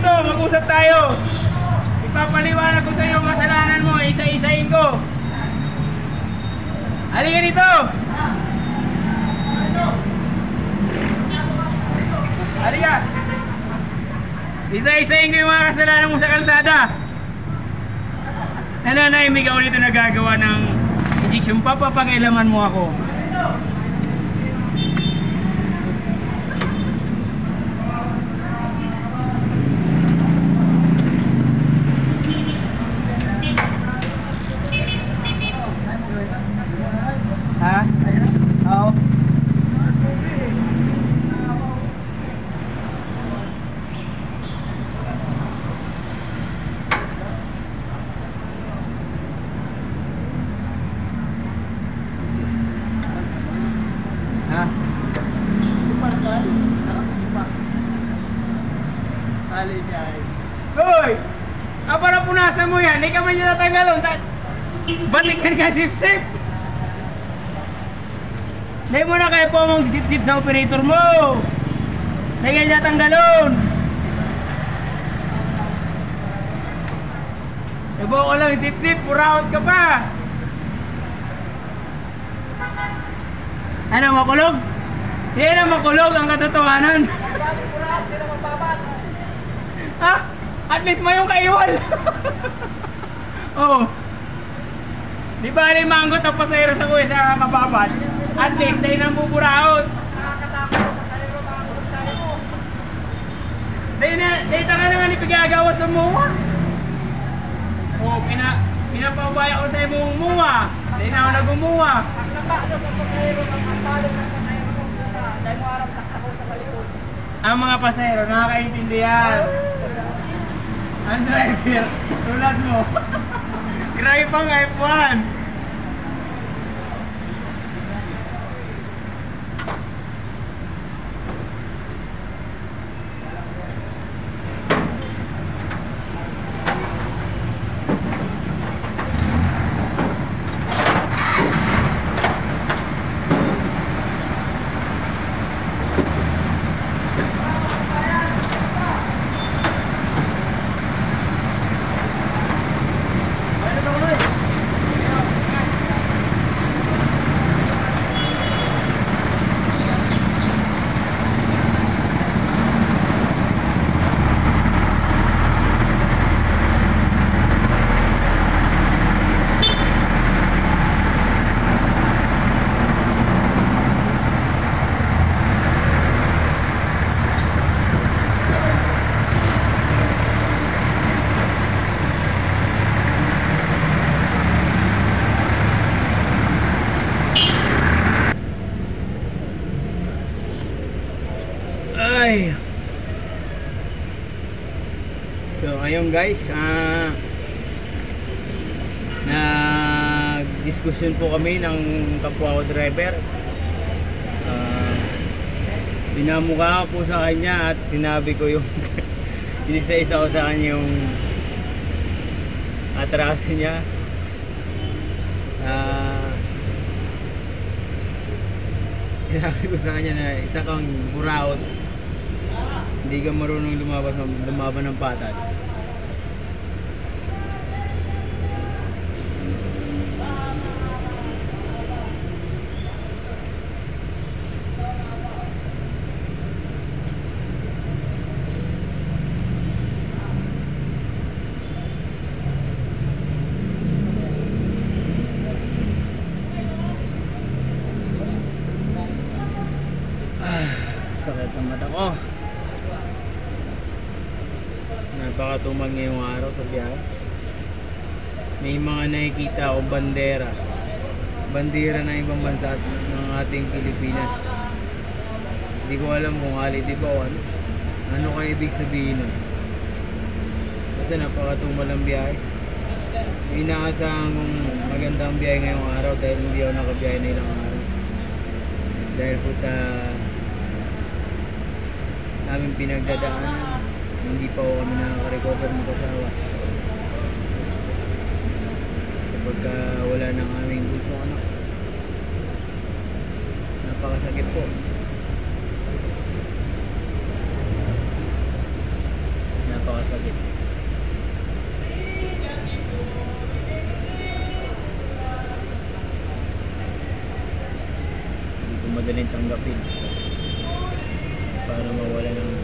dito, mag-usap tayo. Ipapaliwanag ko sa iyo ang kasalanan mo, isa-isahin ko. Halika dito. Halika. Isa-isahin ko yung mga kasalanan mo sa kalsada. Nananahimik ako dito nagagawa ng injection. Papapangailaman mo ako. Ha? Oo. Ha? Kali siya. Hoy! Para punasan mo yan, hindi ka man niya natanggalon. Batik ka sip-sip. Hindi mo na kaya po mong sip-sip sa operator mo. Hindi ka niya tanggalon. Ibo ko lang sip-sip, puraot ka pa. Ano, makulog? Hindi na makulog ang katotohanan. Ha? At least may yung kaiwal. Oo. Di ba rin manggot ang pasayro sa kuya sa mababad? At least tayo nang buburaot. Nakakatakot ang pasayro, manggot sa'yo mo. Dahil ka naman ipigagawa sa muwa. Oo, pinapabaya ko sa imong muwa. Dahil na ako nagumuwa. Ang napado sa pasayro, ang talo ng pasayro mo muna. Dahil mo harap naksakot ka sa likod. Ang mga pasayro, nakakaintindihan. Ang driver, tulad mo. Grabe pang F1. Ay. So ayun guys, nag-discussion po kami ng kapwa ko driver. Binamukha ko po sa kanya at sinabi ko yung isa-isa ko sa kanya yung atraso niya. Sinabi ko sa kanya na isa kang buraot. Hindi ka marunong lumaban ng patas. Sakit ng mata ko. Napakatumag ngayong araw sa biyahe. May mga nakikita akong bandera ng ibang bansa ng ating Pilipinas. Hindi ko alam kung holiday ba o ano kaya ibig sabihin nun. Kasi napakatumal ang biyahe. May inaasahan kong magandang biyahe ngayong araw dahil hindi ako nakabiyahe na ilang araw. Dahil po sa aming pinagdadaanan, hindi pa kami nakaka-recover ng kasawa kapag wala ng aming bunsong anak. Napakasakit po. sasakit. Hindi ko madaling tanggapin para mawala ng